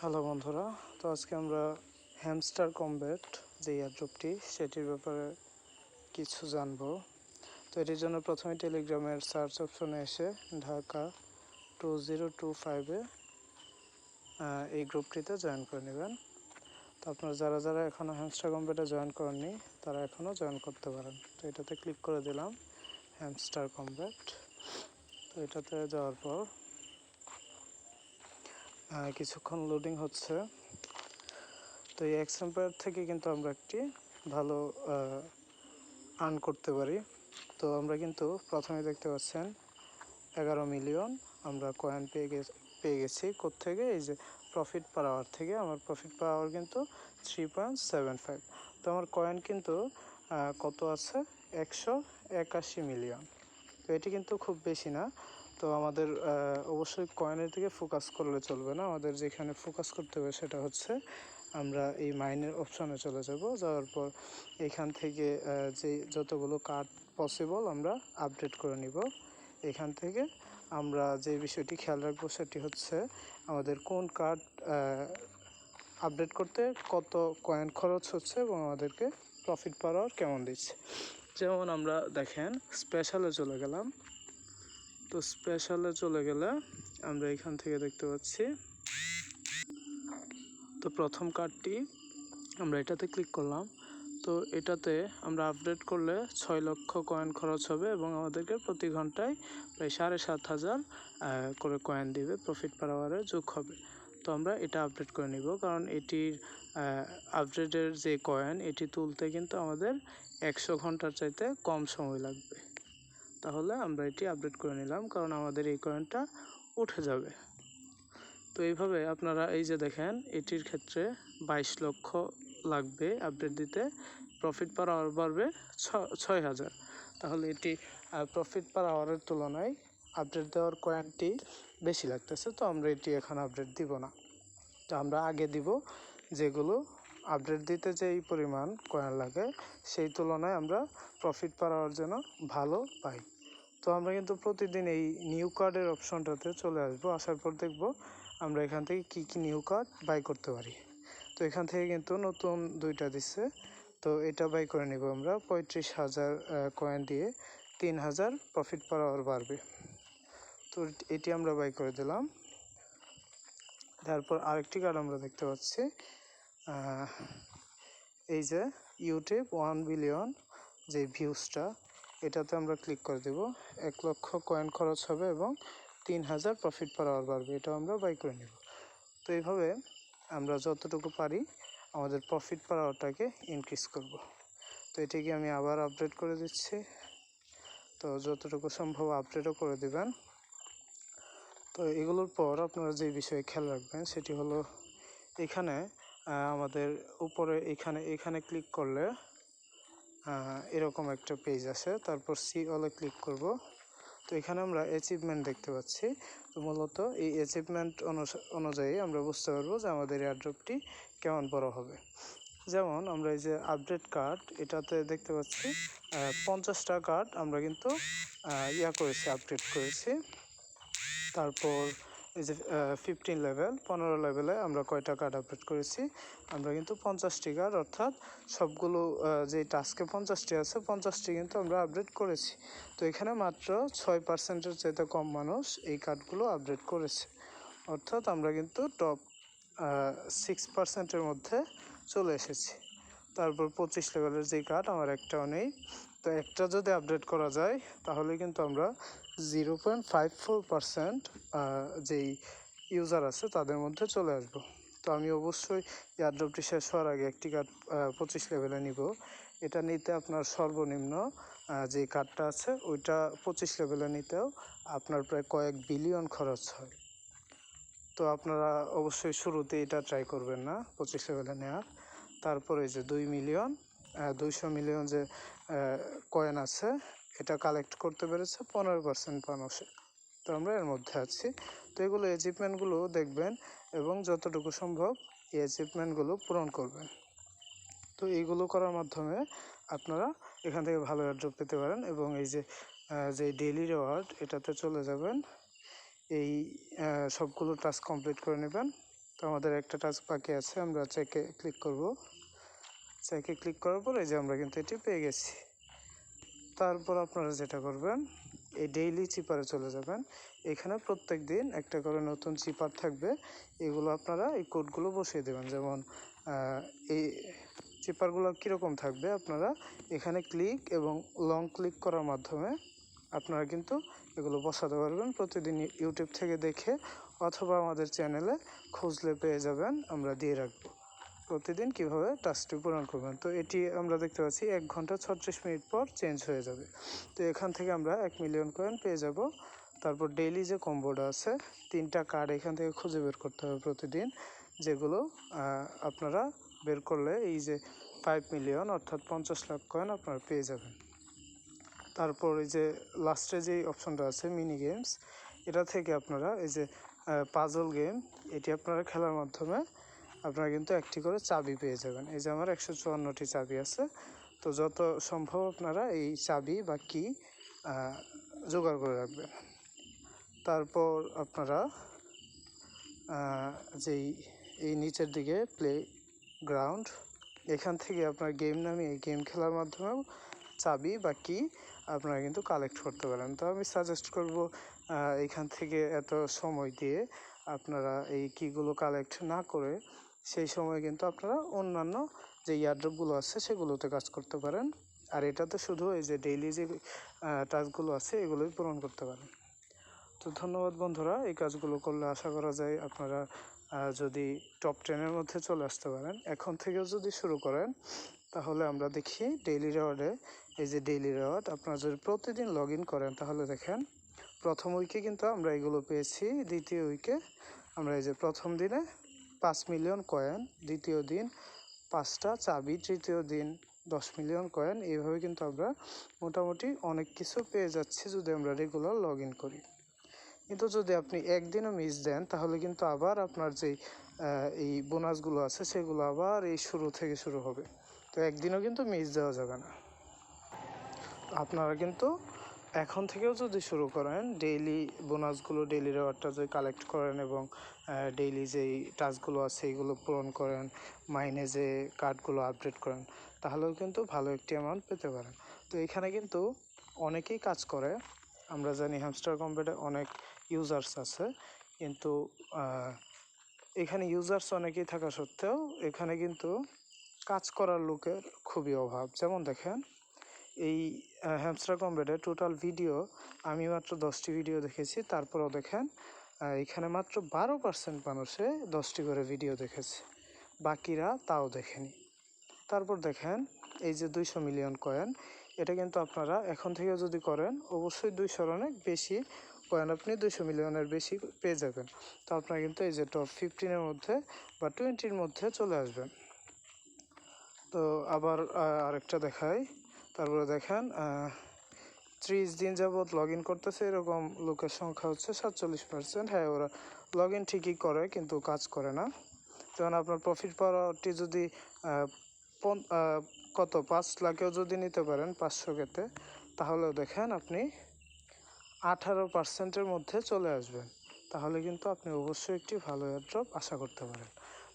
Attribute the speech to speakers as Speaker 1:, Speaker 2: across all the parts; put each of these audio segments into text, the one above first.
Speaker 1: Hello বন্ধুরা, তো আজকে আমরা হ্যামস্টার কমব্যাট যে এয়ারড্রপটি সেটির ব্যাপারে কিছু জানবো। তো এটির জন্য প্রথমে টেলিগ্রামের সার্চ অপশনে এসে ঢাকা 2025-এ এই গ্রুপটিতে জয়েন করে নেবেন। তো আপনারা যারা এখনও হ্যামস্টার কমব্যাটে জয়েন করেননি তারা এখনও জয়েন করতে পারেন। তো এটাতে ক্লিক করে দিলাম হ্যামস্টার কমব্যাট। তো এটাতে যাওয়ার পর কিছুক্ষণ লোডিং হচ্ছে। তো এই এক্সএম্পায়ার থেকে কিন্তু আমরা একটি ভালো আর্ন করতে পারি। তো আমরা কিন্তু প্রথমে দেখতে পাচ্ছেন 11 মিলিয়ন আমরা কয়েন পেয়ে গেছি। কোত্থেকে? এই যে প্রফিট পার আওয়ার থেকে। আমার প্রফিট পার আওয়ার কিন্তু 3.75। তো আমার কয়েন কিন্তু কত আছে? 181 মিলিয়ন। তো এটি কিন্তু খুব বেশি না। তো আমাদের অবশ্যই কয়েনের দিকে ফোকাস করলে চলবে না। আমাদের যেখানে ফোকাস করতে হবে সেটা হচ্ছে আমরা এই মাইনের অপশনে চলে যাব। যাওয়ার পর এখান থেকে যে যতগুলো কার্ড পসিবল আমরা আপডেট করে নিব। এখান থেকে আমরা যে বিষয়টি খেয়াল রাখবো সেটি হচ্ছে আমাদের কোন কার্ড আপডেট করতে কত কয়েন খরচ হচ্ছে এবং আমাদেরকে প্রফিট পার আওয়ার কেমন দিচ্ছে। যেমন আমরা দেখেন স্পেশালে চলে গেলাম। তো স্পেশালে চলে গেলে আমরা এখান থেকে দেখতে পাচ্ছি, তো প্রথম কার্ডটি আমরা এটাতে ক্লিক করলাম। তো এটাতে আমরা আপডেট করলে 6 লক্ষ কয়েন খরচ হবে এবং আমাদেরকে প্রতি ঘন্টায় প্রায় 7,500 করে কয়েন দিবে, প্রফিট পার আওয়ারে যোগ হবে। তো আমরা এটা আপডেট করে নিব, কারণ এটির আপডেটের যে কয়েন এটি তুলতে কিন্তু আমাদের 100 ঘন্টার চাইতে কম সময় লাগবে। তাহলে আমরা এটি আপডেট করে নিলাম, কারণ আমাদের এই কয়েনটা উঠে যাবে। তো এইভাবে আপনারা এই যে দেখেন এটির ক্ষেত্রে 22 লক্ষ লাগবে আপডেট দিতে, প্রফিট পার আওয়ার বাড়বে 6,000। তাহলে এটি প্রফিট পার আওয়ারের তুলনায় আপডেট দেওয়ার কয়েনটি বেশি লাগতেছে। তো আমরা এটি এখন আপডেট দিব না। তো আমরা আগে দিব যেগুলো আপডেট দিতে যেই পরিমাণ কয়েন লাগে সেই তুলনায় আমরা প্রফিট পার আওয়ার জন্য ভালো পাই। তো আমরা কিন্তু প্রতিদিন এই নিউ কার্ডের অপশনটাতে চলে আসবো। আসার পর দেখব আমরা এখান থেকে কি কি নিউ কার্ড বাই করতে পারি। তো এখান থেকে কিন্তু নতুন 2টা দিচ্ছে। তো এটা বাই করে নিব আমরা 35,000 কয়েন দিয়ে 3,000 প্রফিট পার আওয়ার বাড়বে। তো এটি আমরা বাই করে দিলাম। তারপর আরেকটি কার্ড আমরা দেখতে পাচ্ছি, এই যে ইউটিউব 1 বিলিয়ন যে ভিউজটা, এটাতে আমরা ক্লিক করে দেব। 1 লক্ষ কয়েন খরচ হবে এবং 3,000 প্রফিট পার আওয়ার বাড়বে। এটা আমরা বাই করে নেব। তো এইভাবে আমরা যতটুকু পারি আমাদের প্রফিট পার আওয়ারটাকে ইনক্রিজ করব। তো এটিকে আমি আবার আপডেট করে দিচ্ছি। তো যতটুকু সম্ভব আপডেটও করে দিবেন। তো এগুলোর পর আপনারা যে বিষয়ে খেয়াল রাখবেন সেটি হলো এখানে আমাদের উপরে এখানে ক্লিক করলে এরকম একটা পেজ আসে। তারপর সি অলে ক্লিক করব। তো এখানে আমরা অ্যাচিভমেন্ট দেখতে পাচ্ছি। তো মূলত এই অ্যাচিভমেন্ট অনুযায়ী আমরা বুঝতে পারবো যে আমাদের এয়ারড্রপটি কেমন বড় হবে। যেমন আমরা এই যে আপডেট কার্ড, এটাতে দেখতে পাচ্ছি 50টা কার্ড আমরা কিন্তু করেছি, আপডেট করেছি। তারপর এই যে 15 লেভেল 15 লেভেলে আমরা কয়টা কার্ড আপডেট করেছি? আমরা কিন্তু 50টি কার্ড, অর্থাৎ সবগুলো যে টাস্কে 50টি আছে 50টি কিন্তু আমরা আপডেট করেছি। তো এখানে মাত্র 6%-এর চাইতে কম মানুষ এই কার্ডগুলো আপডেট করেছে, অর্থাৎ আমরা কিন্তু টপ 6%-এর মধ্যে চলে এসেছি। তারপর 25 লেভেলের যেই কার্ড আমার একটাও নেই। তো একটা যদি আপডেট করা যায় তাহলে কিন্তু আমরা 0.54% যেই ইউজার আছে তাদের মধ্যে চলে আসব। তো আমি অবশ্যই এয়ারড্রপটি শেষ হওয়ার আগে একটি কার্ড 25 লেভেলে নিব। এটা নিতে আপনার সর্বনিম্ন যে কার্ডটা আছে ওইটা 25 লেভেলে নিতেও আপনার প্রায় কয়েক বিলিয়ন খরচ হয়। তো আপনারা অবশ্যই শুরুতে এটা ট্রাই করবেন না 25 লেভেলে নেওয়ার। তারপরে যে 200 মিলিয়ন যে কয়েন আছে এটা কালেক্ট করতে পেরেছে 15% মানুষে। তো আমরা এর মধ্যে আছি। তো এগুলো অ্যাচিভমেন্টগুলো দেখবেন এবং যতটুকু সম্ভব এই অ্যাচিভমেন্টগুলো পূরণ করবেন। তো এইগুলো করার মাধ্যমে আপনারা এখান থেকে ভালো এয়ারড্রপ পেতে পারেন। এবং এই যে ডেইলি রিওয়ার্ড, এটাতে চলে যাবেন। এই সবগুলো টাস্ক কমপ্লিট করে নেবেন। তো আমাদের একটা টাস্ক বাকি আছে, আমরা চেকে ক্লিক করব। চেকে ক্লিক করার পর এই যে আমরা কিন্তু এটি পেয়ে গেছি। তারপর আপনারা যেটা করবেন, এই ডেইলি চিপারে চলে যাবেন। এখানে প্রত্যেক দিন একটা করে নতুন চিপার থাকবে, এগুলো আপনারা এই কোডগুলো বসিয়ে দেবেন। যেমন এই চিপারগুলো কীরকম থাকবে, আপনারা এখানে ক্লিক এবং লং ক্লিক করার মাধ্যমে আপনারা কিন্তু এগুলো বসাতে পারবেন প্রতিদিন ইউটিউব থেকে দেখে, অথবা আমাদের চ্যানেলে খুঁজলে পেয়ে যাবেন, আমরা দিয়ে রাখবো প্রতিদিন কিভাবে টাস্কটি পূরণ করবেন। তো এটি আমরা দেখতে পাচ্ছি 1 ঘন্টা 36 মিনিট পর চেঞ্জ হয়ে যাবে। তো এখান থেকে আমরা 1 মিলিয়ন কয়েন পেয়ে যাব। তারপর ডেইলি যে কম্বোটা আছে, 3টা কার্ড এখান থেকে খুঁজে বের করতে হবে প্রতিদিন, যেগুলো আপনারা বের করলে এই যে 5 মিলিয়ন অর্থাৎ 50 লাখ কয়েন আপনারা পেয়ে যাবেন। তারপর এই যে লাস্টে যেই অপশনটা আছে মিনি গেমস, এটা থেকে আপনারা এই যে পাজল গেম, এটি আপনারা খেলার মাধ্যমে আপনারা কিন্তু একটি করে চাবি পেয়ে যাবেন। এই যে আমার 154টি চাবি আছে, তো যত সম্ভব আপনারা এই চাবি বা কি জোগাড় করে রাখবেন। তারপর আপনারা যেই এই নিচের দিকে প্লে গ্রাউন্ড, এখান থেকে আপনার গেম নামিয়ে গেম খেলার মাধ্যমেও চাবি বা কি আপনারা কিন্তু কালেক্ট করতে পারেন। তো আমি সাজেস্ট করব এখান থেকে এত সময় দিয়ে আপনারা এই কিগুলো কালেক্ট না করে সেই সময় কিন্তু আপনারা অন্যান্য যে এয়ারড্রপগুলো আছে সেগুলোতে কাজ করতে পারেন। আর এটাতে শুধু এই যে ডেইলি যে টাস্কগুলো আছে এগুলোই পূরণ করতে পারেন। তো ধন্যবাদ বন্ধুরা, এই কাজগুলো করলে আশা করা যায় আপনারা যদি টপ 10-এর মধ্যে চলে আসতে পারেন। এখন থেকেও যদি শুরু করেন তাহলে আমরা দেখি ডেইলি রিওয়ার্ডে, এই যে ডেইলি রিওয়ার্ড আপনারা যদি প্রতিদিন লগ ইন করেন তাহলে দেখেন প্রথম উইকে কিন্তু আমরা এগুলো পেয়েছি, দ্বিতীয় উইকে আমরা এই যে প্রথম দিনে 5 মিলিয়ন কয়েন, দ্বিতীয় দিন 5টা চাবি, তৃতীয় দিন 10 মিলিয়ন কয়েন। এইভাবে কিন্তু আমরা মোটামুটি অনেক কিছু পেয়ে যাচ্ছি যদি আমরা রেগুলার লগ ইন করি। কিন্তু যদি আপনি একদিনও মিস দেন তাহলে কিন্তু আবার আপনার যেই এই বোনাসগুলো আছে সেগুলো আবার এই শুরু থেকে শুরু হবে। তো একদিনও কিন্তু মিস দেওয়া যাবে না। আপনারা কিন্তু এখন থেকেও যদি শুরু করেন ডেইলি বোনাসগুলো, ডেইলি রিওয়ার্ডটা যদি কালেক্ট করেন এবং ডেইলি যেই টাস্কগুলো আছে এইগুলো পূরণ করেন, মাইনে যে কার্ডগুলো আপডেট করেন, তাহলেও কিন্তু ভালো একটি অ্যামাউন্ট পেতে পারেন। তো এখানে কিন্তু অনেকেই কাজ করে, আমরা জানি হ্যামস্টার কম্বেটে অনেক ইউজার্স আছে, কিন্তু এখানে ইউজার্স অনেকেই থাকা সত্ত্বেও এখানে কিন্তু কাজ করার লোকের খুবই অভাব। যেমন দেখেন এই হ্যামস্টার কম্বেটে টোটাল ভিডিও আমি মাত্র 10টি ভিডিও দেখেছি, তারপরেও দেখেন এখানে মাত্র 12% মানুষে 10টি করে ভিডিও দেখেছে, বাকিরা তাও দেখেনি। তারপর দেখেন এই যে 200 মিলিয়ন কয়েন, এটা কিন্তু আপনারা এখন থেকে যদি করেন অবশ্যই 200-র অনেক বেশি কয়েন আপনি 200 মিলিয়নের বেশি পেয়ে যাবেন। তো আপনারা কিন্তু এই যে টপ 15-এর মধ্যে বা 20-র মধ্যে চলে আসবেন। তো আবার আরেকটা দেখাই, তারপরে দেখেন 30 দিন যাবৎ লগ ইন করতেছে এরকম লোকের সংখ্যা হচ্ছে 47%। হ্যাঁ, ওরা লগ ইন ঠিকই করে কিন্তু কাজ করে না। যেমন আপনার প্রফিট পাওয়ারটি যদি কত 5 লাখেও যদি নিতে পারেন 500 কেতে, তাহলেও দেখেন আপনি 18%-এর মধ্যে চলে আসবেন। তাহলে কিন্তু আপনি অবশ্যই একটি ভালো এয়ারড্রপ আশা করতে পারেন।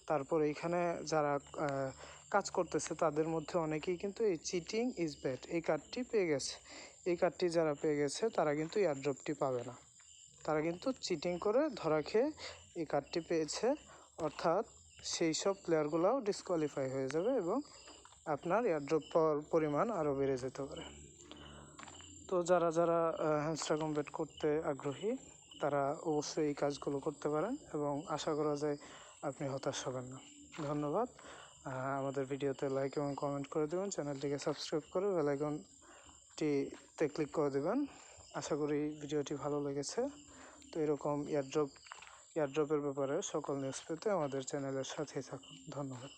Speaker 1: তারপর এইখানে যারা কাজ করতেছে তাদের মধ্যে অনেকেই কিন্তু এই চিটিং ইজ ব্যাড এই কার্ডটি পেয়ে গেছে। এই কার্ডটি যারা পেয়ে গেছে তারা কিন্তু এয়ারড্রপটি পাবে না, তারা কিন্তু চিটিং করে ধরা খেয়ে এই কার্ডটি পেয়েছে, অর্থাৎ সেই সব প্লেয়ারগুলোও ডিসকোয়ালিফাই হয়ে যাবে এবং আপনার এয়ারড্রপ পাওয়ার পরিমাণ আরও বেড়ে যেতে পারে। তো যারা যারা হ্যামস্টার কম্বেট করতে আগ্রহী তারা অবশ্যই এই কাজগুলো করতে পারেন এবং আশা করা যায় আপনি হতাশ হবেন না। ধন্যবাদ। আমাদের ভিডিওতে লাইক এবং কমেন্ট করে দেবেন, চ্যানেলটিকে সাবস্ক্রাইব করে বেল আইকনটিতে ক্লিক করে দেবেন। আশা করি ভিডিওটি ভালো লেগেছে। তো এরকম এয়ারড্রপের ব্যাপারে সকল নিউজ পেতে আমাদের চ্যানেলের সাথেই থাকুন। ধন্যবাদ।